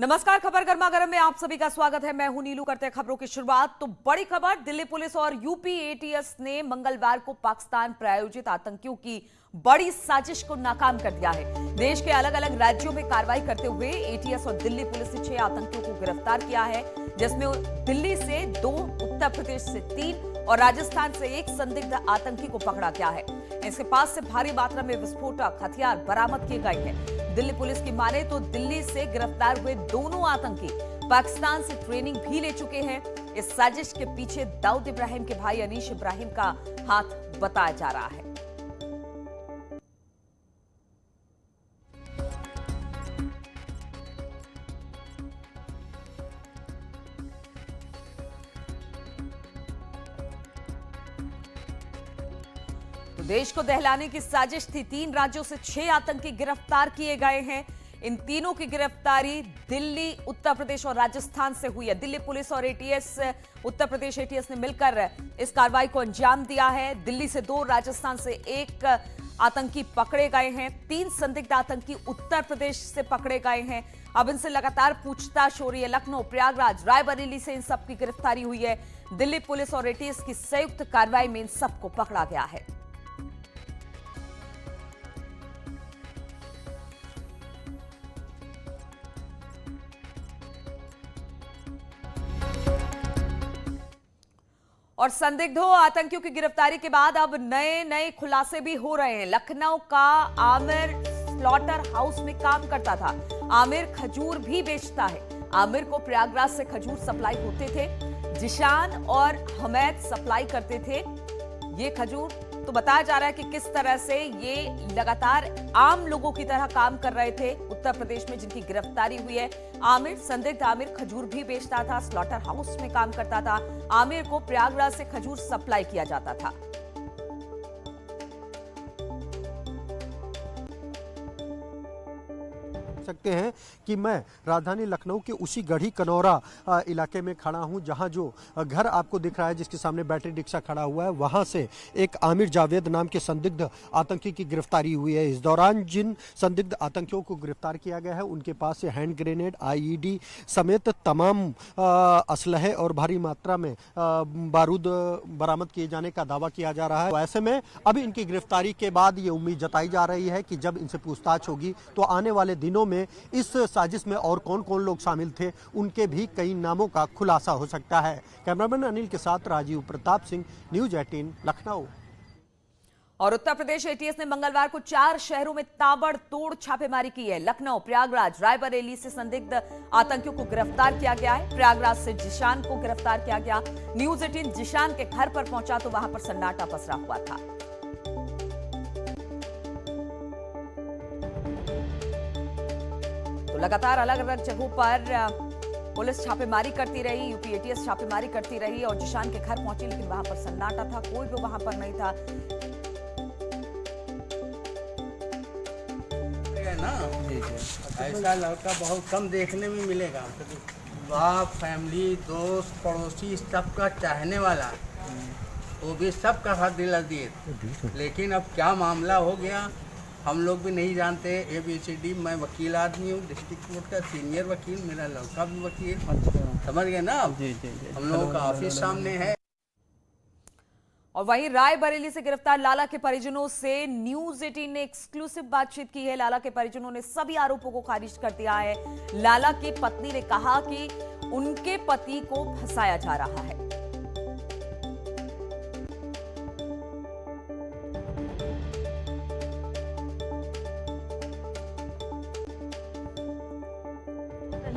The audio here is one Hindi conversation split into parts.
नमस्कार, खबर गर्मा गर्म में आप सभी का स्वागत है। मैं हूं नीलू। करते हैं खबरों की शुरुआत। तो बड़ी खबर, दिल्ली पुलिस और यूपी एटीएस ने मंगलवार को पाकिस्तान प्रायोजित आतंकियों की बड़ी साजिश को नाकाम कर दिया है। देश के अलग अलग राज्यों में कार्रवाई करते हुए एटीएस और दिल्ली पुलिस ने 6 आतंकियों को गिरफ्तार किया है, जिसमें दिल्ली से 2, उत्तर प्रदेश से 3 और राजस्थान से 1 संदिग्ध आतंकी को पकड़ा गया है। इसके पास से भारी मात्रा में विस्फोटक हथियार बरामद किए गए हैं। दिल्ली पुलिस की माने तो दिल्ली से गिरफ्तार हुए दोनों आतंकी पाकिस्तान से ट्रेनिंग भी ले चुके हैं। इस साजिश के पीछे दाऊद इब्राहिम के भाई अनीश इब्राहिम का हाथ बताया जा रहा है। तो देश को दहलाने की साजिश थी। 3 राज्यों से 6 आतंकी गिरफ्तार किए गए हैं। इन तीनों की गिरफ्तारी दिल्ली, उत्तर प्रदेश और राजस्थान से हुई है। दिल्ली पुलिस और एटीएस, उत्तर प्रदेश एटीएस ने मिलकर इस कार्रवाई को अंजाम दिया है। दिल्ली से 2, राजस्थान से 1 आतंकी पकड़े गए हैं। 3 संदिग्ध आतंकी उत्तर प्रदेश से पकड़े गए हैं। अब इनसे लगातार पूछताछ हो रही है। लखनऊ, प्रयागराज, रायबरेली से इन सब की गिरफ्तारी हुई है। दिल्ली पुलिस और एटीएस की संयुक्त कार्रवाई में इन सबको पकड़ा गया है। और संदिग्धों आतंकियों की गिरफ्तारी के बाद अब नए खुलासे भी हो रहे हैं। लखनऊ का आमिर स्लॉटर हाउस में काम करता था। आमिर खजूर भी बेचता है। आमिर को प्रयागराज से खजूर सप्लाई होते थे। जिशान और हमेद सप्लाई करते थे ये खजूर। तो बताया जा रहा है कि किस तरह से ये लगातार आम लोगों की तरह काम कर रहे थे उत्तर प्रदेश में, जिनकी गिरफ्तारी हुई है। आमिर, संदिग्ध आमिर खजूर भी बेचता था, स्लॉटर हाउस में काम करता था। आमिर को प्रयागराज से खजूर सप्लाई किया जाता था। सकते हैं कि मैं राजधानी लखनऊ के उसी गढ़ी कनौरा इलाके में खड़ा हूं, जहां जो घर आपको दिख रहा है, जिसके सामने बैटरी रिक्शा खड़ा हुआ है, वहां से एक आमिर जावेद नाम के संदिग्ध आतंकी की गिरफ्तारी हुई है। इस दौरान जिन संदिग्ध आतंकियों को गिरफ्तार किया गया है, उनके पास से हैंड ग्रेनेड, आईईडी समेत तमाम असलहे और भारी मात्रा में बारूद बरामद किए जाने का दावा किया जा रहा है। ऐसे में अभी इनकी गिरफ्तारी के बाद ये उम्मीद जताई जा रही है कि जब इनसे पूछताछ होगी तो आने वाले दिनों में इस साजिश में और कौन कौन लोग शामिल थे, उनके भी कई नामों का खुलासा हो सकता है। कैमरामैन अनिल के साथ राजीव प्रताप सिंह, न्यूज 18 लखनऊ। और उत्तर प्रदेश एटीएस ने मंगलवार को 4 शहरों में ताबड़तोड़ छापेमारी की है। लखनऊ, प्रयागराज, रायबरेली से संदिग्ध आतंकियों को गिरफ्तार किया गया है। प्रयागराज से जिशान को गिरफ्तार किया गया। न्यूज 18 जिशान के घर पर पहुंचा तो वहां पर सन्नाटा पसरा हुआ था। लगातार अलग अलग जगहों पर पुलिस छापेमारी करती रही, यूपी एटीएस छापेमारी करती रही और जिशान के घर पहुंची, लेकिन वहां पर सन्नाटा था, कोई भी वहां पर नहीं था। ना ऐसा लड़का बहुत कम देखने में मिलेगा। बाप, फैमिली, दोस्त, पड़ोसी सबका चाहने वाला, वो भी सबका हाथ दिला दिए। लेकिन अब क्या मामला हो गया हम लोग भी नहीं जानते। ABCD, मैं वकील आदमी हूँ, डिस्ट्रिक्ट कोर्ट का सीनियर वकील, मेरा लड़का भी वकील। समझ गए ना? जी। हम लोगों का ऑफिस सामने है। और वहीं रायबरेली से गिरफ्तार लाला के परिजनों से न्यूज 18 ने एक्सक्लूसिव बातचीत की है। लाला के परिजनों ने सभी आरोपों को खारिज कर दिया है। लाला की पत्नी ने कहा कि उनके पति को फंसाया जा रहा है।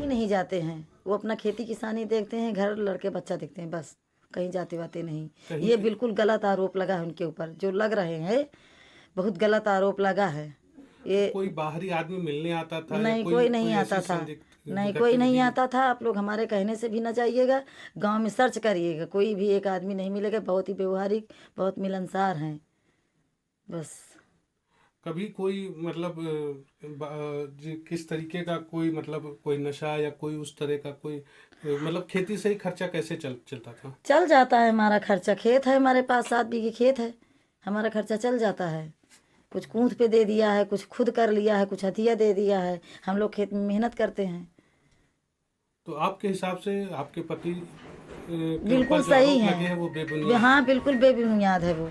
नहीं जाते हैं, वो अपना खेती किसानी देखते हैं, घर लड़के बच्चा देखते हैं, बस कहीं जाते वाते नहीं। ये बिल्कुल गलत आरोप लगा है उनके ऊपर, जो लग रहे हैं बहुत गलत आरोप लगा है। ये कोई बाहरी आदमी मिलने आता था? नहीं, कोई नहीं आता था। नहीं, कोई नहीं आता था। आप लोग हमारे कहने से भी न जाइएगा, गांव में सर्च करिएगा, कोई भी एक आदमी नहीं मिलेगा। बहुत ही व्यवहारिक, बहुत मिलनसार हैं। बस कभी कोई मतलब किस तरीके का कोई मतलब कोई नशा या कोई उस तरह का कोई मतलब खेती से ही खर्चा कैसे चलता था? चल जाता है हमारा खर्चा। खेत है हमारे पास, 7 बीघे खेत है, हमारा खर्चा चल जाता है। कुछ कूंथ पे दे दिया है, कुछ खुद कर लिया है, कुछ हथिया दे दिया है। हम लोग खेत में मेहनत करते हैं, तो आपके हिसाब से आपके पति बिल्कुल सही है। वो बेबुनियाद? हाँ बिल्कुल बेबुनियाद है, वो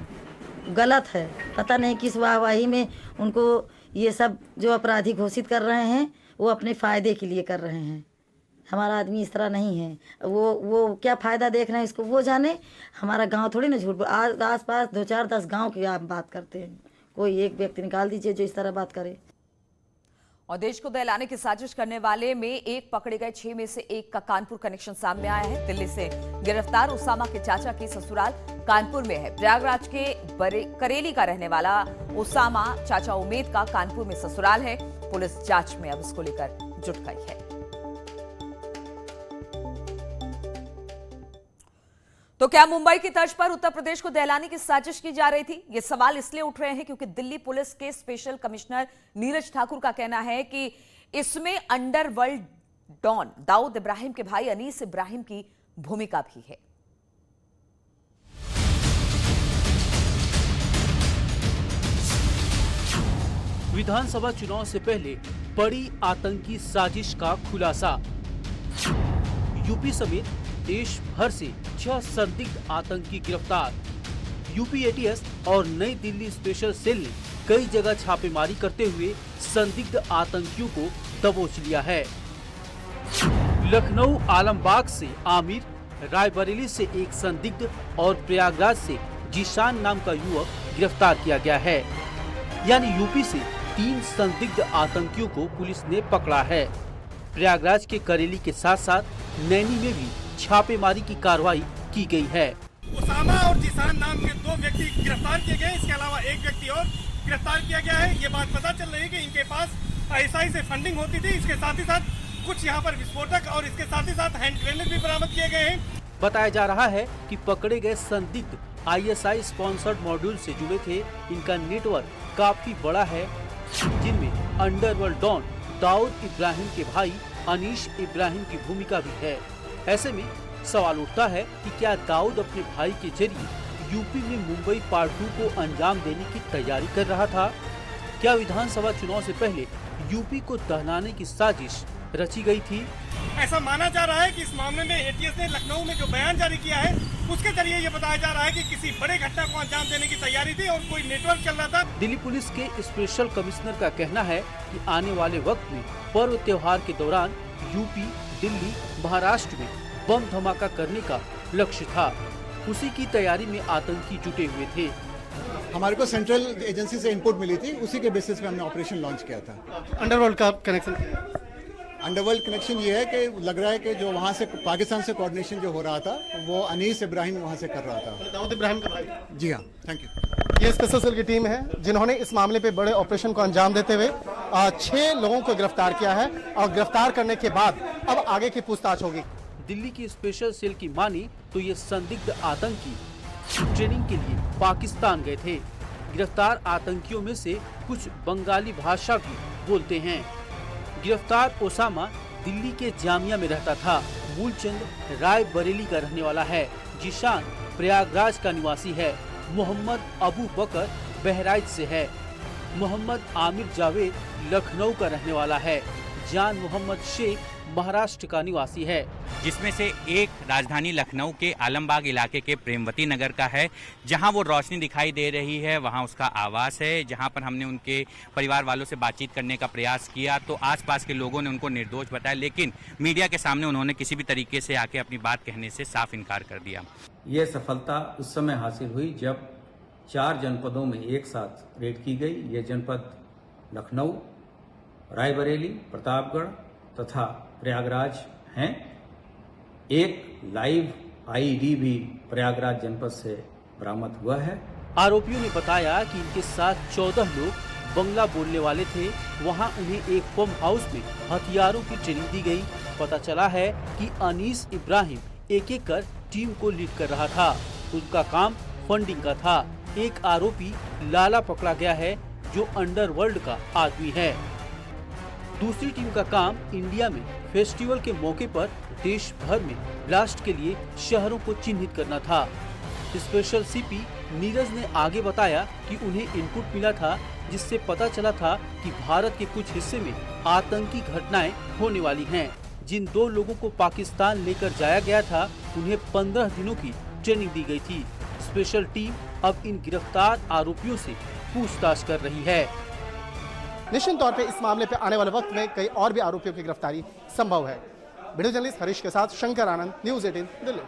गलत है। पता नहीं किस वाहवाही में उनको ये सब जो अपराधी घोषित कर रहे हैं वो अपने फायदे के लिए कर रहे हैं। हमारा आदमी इस तरह नहीं है। वो क्या फायदा देख रहे हैं इसको वो जाने। हमारा गांव थोड़ी ना झूठ आस पास 2-4-10 गांव की आप बात करते हैं, कोई एक व्यक्ति निकाल दीजिए जो इस तरह बात करे। और देश को दहलाने की साजिश करने वाले में एक पकड़े गए 6 में से एक का कानपुर कनेक्शन सामने आया है। दिल्ली से गिरफ्तार उसामा के चाचा की ससुराल कानपुर में है। प्रयागराज के करेली का रहने वाला उसामा चाचा उमेद का कानपुर में ससुराल है। पुलिस जांच में अब इसको लेकर जुट गई है। तो क्या मुंबई की तर्ज पर उत्तर प्रदेश को दहलाने की साजिश की जा रही थी? ये सवाल इसलिए उठ रहे हैं क्योंकि दिल्ली पुलिस के स्पेशल कमिश्नर नीरज ठाकुर का कहना है कि इसमें अंडरवर्ल्ड डॉन दाऊद इब्राहिम के भाई अनीस इब्राहिम की भूमिका भी है। विधानसभा चुनाव से पहले बड़ी आतंकी साजिश का खुलासा। यूपी समेत देश भर से 6 संदिग्ध आतंकी गिरफ्तार। यूपी एटीएस और नई दिल्ली स्पेशल सेल ने कई जगह छापेमारी करते हुए संदिग्ध आतंकियों को दबोच लिया है। लखनऊ आलमबाग से आमिर, रायबरेली से एक संदिग्ध और प्रयागराज से जीशान नाम का युवक गिरफ्तार किया गया है। यानी यूपी से 3 संदिग्ध आतंकियों को पुलिस ने पकड़ा है। प्रयागराज के करेली के साथ साथ नैनी में भी छापेमारी की कार्रवाई की गई है। उसामा और जीशान नाम के 2 व्यक्ति गिरफ्तार किए गए। इसके अलावा एक व्यक्ति और गिरफ्तार किया गया है। ये बात पता चल रही है कि इनके पास आईएसआई से फंडिंग होती थी। इसके साथ ही साथ कुछ यहाँ पर विस्फोटक और इसके साथ ही साथ हैंड ग्रेनेड भी बरामद किए गए हैं। बताया जा रहा है कि पकड़े गए संदिग्ध आईएसआई स्पॉन्सर्ड मॉड्यूल से जुड़े थे। इनका नेटवर्क काफी बड़ा है, जिनमें अंडरवर्ल्ड डॉन दाऊद इब्राहिम के भाई अनीश इब्राहिम की भूमिका भी है। ऐसे में सवाल उठता है कि क्या दाऊद अपने भाई के जरिए यूपी में मुंबई पार्ट 2 को अंजाम देने की तैयारी कर रहा था? क्या विधानसभा चुनाव से पहले यूपी को दहलाने की साजिश रची गई थी? ऐसा माना जा रहा है कि इस मामले में एटीएस ने लखनऊ में जो बयान जारी किया है उसके जरिए ये बताया जा रहा है कि किसी बड़े घटना को अंजाम देने की तैयारी थी और कोई नेटवर्क चल रहा था। दिल्ली पुलिस के स्पेशल कमिश्नर का कहना है कि आने वाले वक्त में पर्व त्योहार के दौरान यूपी, दिल्ली, महाराष्ट्र में बम धमाका करने का लक्ष्य था। उसी की तैयारी में आतंकी जुटे हुए थे। हमारे को सेंट्रल एजेंसी से इनपुट मिली थी, उसी के बेसिस पे हमने ऑपरेशन लॉन्च किया था। अंडरवर्ल्ड का कनेक्शन, अंडरवर्ल्ड कनेक्शन ये है कि लग रहा है कि जो वहाँ से पाकिस्तान से कोऑर्डिनेशन जो हो रहा था वो अनीस इब्राहिम वहाँ से कर रहा था। दाऊद इब्राहिम का भाई। जी हाँ, थैंक यू। ये स्पेशल सेल की टीम है जिन्होंने इस मामले पे बड़े ऑपरेशन को अंजाम देते हुए 6 लोगों को गिरफ्तार किया है और गिरफ्तार करने के बाद अब आगे की पूछताछ होगी। दिल्ली की स्पेशल सेल की माने तो ये संदिग्ध आतंकी ट्रेनिंग के लिए पाकिस्तान गए थे। गिरफ्तार आतंकियों में से कुछ बंगाली भाषा भी बोलते हैं। गिरफ्तार ओसामा दिल्ली के जामिया में रहता था। मूलचंद रायबरेली का रहने वाला है। जीशान प्रयागराज का निवासी है। मोहम्मद अबू बकर बहराइच से है। मोहम्मद आमिर जावेद लखनऊ का रहने वाला है। जान मोहम्मद शेख महाराष्ट्र का निवासी है, जिसमें से एक राजधानी लखनऊ के आलमबाग इलाके के प्रेमवती नगर का है, जहां वो रोशनी दिखाई दे रही है, वहां उसका आवास है। जहां पर हमने उनके परिवार वालों से बातचीत करने का प्रयास किया तो आसपास के लोगों ने उनको निर्दोष बताया, लेकिन मीडिया के सामने उन्होंने किसी भी तरीके से आके अपनी बात कहने से साफ इनकार कर दिया। ये सफलता उस समय हासिल हुई जब 4 जनपदों में एक साथ रेड की गई। ये जनपद लखनऊ, रायबरेली, प्रतापगढ़ तथा प्रयागराज हैं। एक लाइव आईईडी भी प्रयागराज जनपद से बरामद हुआ है। आरोपियों ने बताया कि इनके साथ 14 लोग बंगला बोलने वाले थे। वहां उन्हें एक पंप हाउस में हथियारों की ट्रेनिंग दी गई। पता चला है कि अनीस इब्राहिम एक-एक कर टीम को लीड कर रहा था। उनका काम फंडिंग का था। एक आरोपी लाला पकड़ा गया है जो अंडरवर्ल्ड का आदमी है। दूसरी टीम का काम इंडिया में फेस्टिवल के मौके पर देश भर में ब्लास्ट के लिए शहरों को चिन्हित करना था। स्पेशल सीपी नीरज ने आगे बताया कि उन्हें इनपुट मिला था जिससे पता चला था कि भारत के कुछ हिस्से में आतंकी घटनाएं होने वाली हैं। जिन 2 लोगों को पाकिस्तान लेकर जाया गया था उन्हें 15 दिनों की ट्रेनिंग दी गई थी। स्पेशल टीम अब इन गिरफ्तार आरोपियों से पूछताछ कर रही है। निश्चित तौर पे इस मामले पे आने वाले वक्त में कई और भी आरोपियों की गिरफ्तारी संभव है। वीडियो जर्नलिस्ट हरीश के साथ शंकर आनंद, न्यूज़ 18 दिल्ली।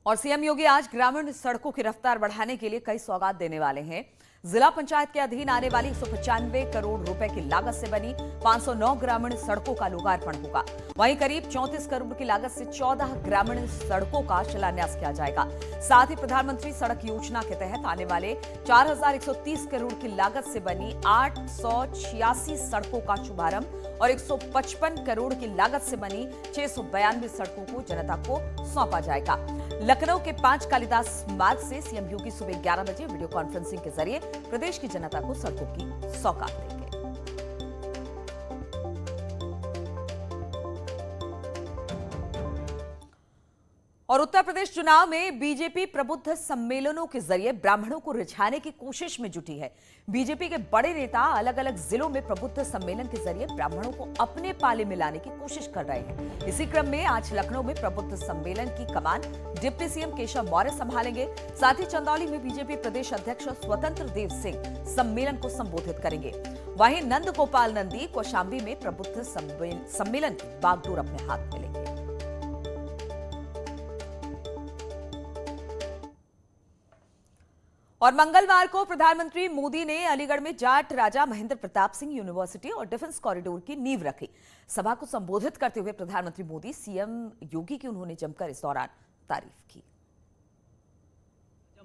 और सीएम योगी आज ग्रामीण सड़कों की रफ्तार बढ़ाने के लिए कई सौगात देने वाले हैं। जिला पंचायत के अधीन आने वाली 195 करोड़ रुपए की लागत से बनी 509 ग्रामीण सड़कों का लोकार्पण होगा। वहीं करीब 34 करोड़ की लागत से 14 ग्रामीण सड़कों का शिलान्यास किया जाएगा। साथ ही प्रधानमंत्री सड़क योजना के तहत आने वाले 4130 करोड़ की लागत से बनी 886 सड़कों का शुभारंभ और 155 करोड़ की लागत से बनी 692 सड़कों को जनता को सौंपा जाएगा। लखनऊ के 5 कालिदास मार्ग से सीएम योगी सुबह 11 बजे वीडियो कॉन्फ्रेंसिंग के जरिए प्रदेश की जनता को सड़कों की सौगात देंगे। और उत्तर प्रदेश चुनाव में बीजेपी प्रबुद्ध सम्मेलनों के जरिए ब्राह्मणों को रिझाने की कोशिश में जुटी है। बीजेपी के बड़े नेता अलग अलग जिलों में प्रबुद्ध सम्मेलन के जरिए ब्राह्मणों को अपने पाले में लाने की कोशिश कर रहे हैं। इसी क्रम में आज लखनऊ में प्रबुद्ध सम्मेलन की कमान डिप्टी सीएम केशव मौर्य संभालेंगे। साथ ही चंदौली में बीजेपी प्रदेश अध्यक्ष स्वतंत्र देव सिंह सम्मेलन को संबोधित करेंगे। वहीं नंद गोपाल नंदी कौशाम्बी में प्रबुद्ध सम्मेलन की बागडोर अपने हाथ में लेंगे। और मंगलवार को प्रधानमंत्री मोदी ने अलीगढ़ में जाट राजा महेंद्र प्रताप सिंह यूनिवर्सिटी और डिफेंस कॉरिडोर की नींव रखी। सभा को संबोधित करते हुए प्रधानमंत्री मोदी सीएम योगी की उन्होंने जमकर इस दौरान तारीफ की।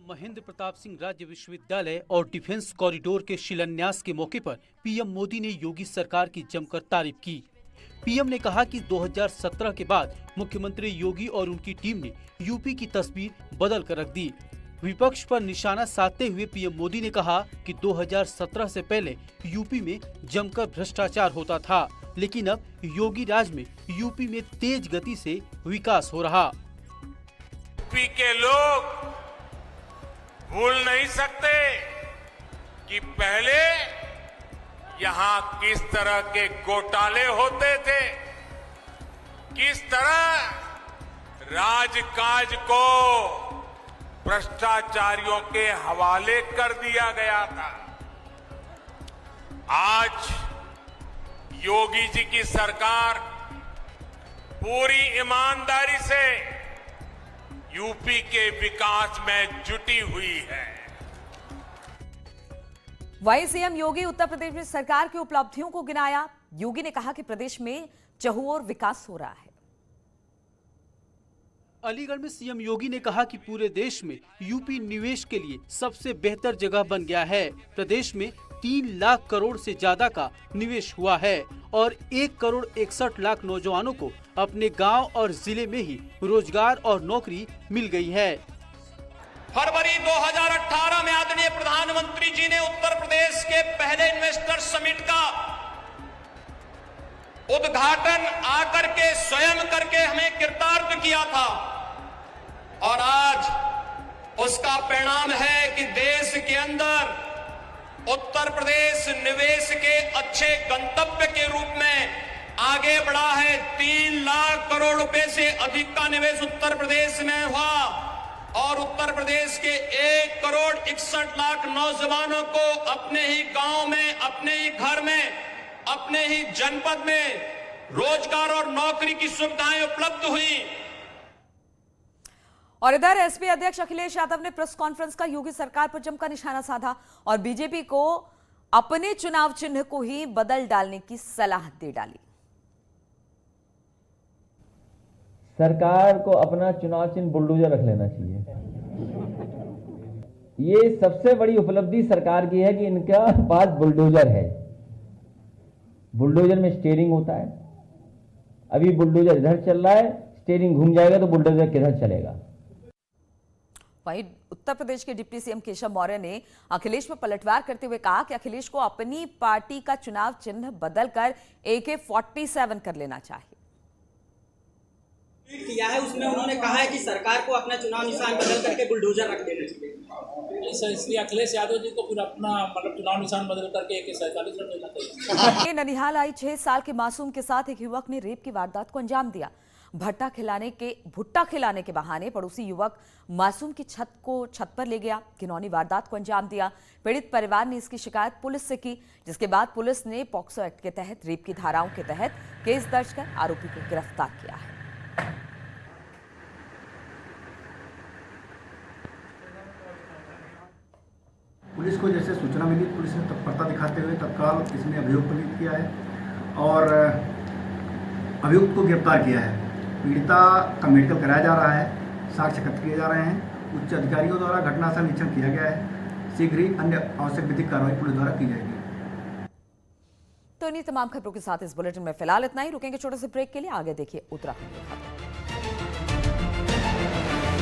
महेंद्र प्रताप सिंह राज्य विश्वविद्यालय और डिफेंस कॉरिडोर के शिलान्यास के मौके पर पीएम मोदी ने योगी सरकार की जमकर तारीफ की। पीएम ने कहा कि 2017 के बाद मुख्यमंत्री योगी और उनकी टीम ने यूपी की तस्वीर बदल कर रख दी। विपक्ष पर निशाना साधते हुए पीएम मोदी ने कहा कि 2017 से पहले यूपी में जमकर भ्रष्टाचार होता था, लेकिन अब योगी राज में यूपी में तेज गति से विकास हो रहा। यूपी के लोग भूल नहीं सकते कि पहले यहाँ किस तरह के घोटाले होते थे, किस तरह राजकाज को भ्रष्टाचारियों के हवाले कर दिया गया था। आज योगी जी की सरकार पूरी ईमानदारी से यूपी के विकास में जुटी हुई है। वहीं सीएम योगी उत्तर प्रदेश में सरकार की उपलब्धियों को गिनाया। योगी ने कहा कि प्रदेश में चहुओर विकास हो रहा है। अलीगढ़ में सीएम योगी ने कहा कि पूरे देश में यूपी निवेश के लिए सबसे बेहतर जगह बन गया है। प्रदेश में 3 लाख करोड़ से ज्यादा का निवेश हुआ है और 1 करोड़ 61 लाख नौजवानों को अपने गांव और जिले में ही रोजगार और नौकरी मिल गई है। फरवरी 2018 में आदरणीय प्रधानमंत्री जी ने उत्तर प्रदेश के पहले इन्वेस्टर समिट का उद्घाटन आकर के स्वयं करके हमें कृतार्थ किया था और आज उसका परिणाम है कि देश के अंदर उत्तर प्रदेश निवेश के अच्छे गंतव्य के रूप में आगे बढ़ा है। 3 लाख करोड़ रुपए से अधिक का निवेश उत्तर प्रदेश में हुआ और उत्तर प्रदेश के 1 करोड़ 61 लाख नौजवानों को अपने ही गांव में, अपने ही घर में, अपने ही जनपद में रोजगार और नौकरी की सुविधाएं उपलब्ध हुई। और इधर एसपी अध्यक्ष अखिलेश यादव ने प्रेस कॉन्फ्रेंस का योगी सरकार पर जमकर निशाना साधा और बीजेपी को अपने चुनाव चिन्ह को ही बदल डालने की सलाह दे डाली। सरकार को अपना चुनाव चिन्ह बुलडोजर रख लेना चाहिए। ये सबसे बड़ी उपलब्धि सरकार की है कि इनका पास बुलडोजर है। बुलडोजर में स्टीयरिंग होता है। अभी बुलडोजर इधर चल रहा है, स्टीयरिंग घूम जाएगा तो बुलडोजर किधर चलेगा। वहीं उत्तर प्रदेश के डिप्टी सीएम केशव मौर्य ने अखिलेश पर पलटवार करते हुए कहा कि अखिलेश को अपनी पार्टी का चुनाव चिन्ह बदलकर AK-47 कर लेना चाहिए। किया है उसमें उन्होंने कहा है कि सरकार को अपना चुनाव निशान बदल करके बुलडोजर रख देना चाहिए। इसलिए अखिलेश यादव जी को फिर अपना मतलब चुनाव निशान बदल करके AK-47 रख देना चाहिए। ननिहाल आई 6 साल के मासूम के साथ एक युवक ने रेप की वारदात को अंजाम दिया। भुट्टा खिलाने के बहाने पड़ोसी युवक मासूम की छत पर ले गया, घिनौनी वारदात को अंजाम दिया। पीड़ित परिवार ने इसकी शिकायत पुलिस से की, जिसके बाद पुलिस ने पॉक्सो एक्ट के तहत रेप की धाराओं के तहत केस दर्ज कर आरोपी को गिरफ्तार किया है। पुलिस को जैसे सूचना मिली, पुलिस ने तत्परता दिखाते हुए तत्काल इसमें अभियोग पंजीकृत किया है और अभियुक्त को गिरफ्तार किया है। पीड़िता का मेडिकल कराया जा रहा है, साक्ष्य एकत्र किए जा रहे हैं। उच्च अधिकारियों द्वारा घटनास्थल निरीक्षण किया गया है। शीघ्र ही अन्य आवश्यक विधिक कार्रवाई पुलिस द्वारा की जाएगी। तो इन्हीं तमाम खबरों के साथ इस बुलेटिन में फिलहाल इतना ही। रुकेंगे छोटे से ब्रेक के लिए, आगे देखिए उत्तराखंड।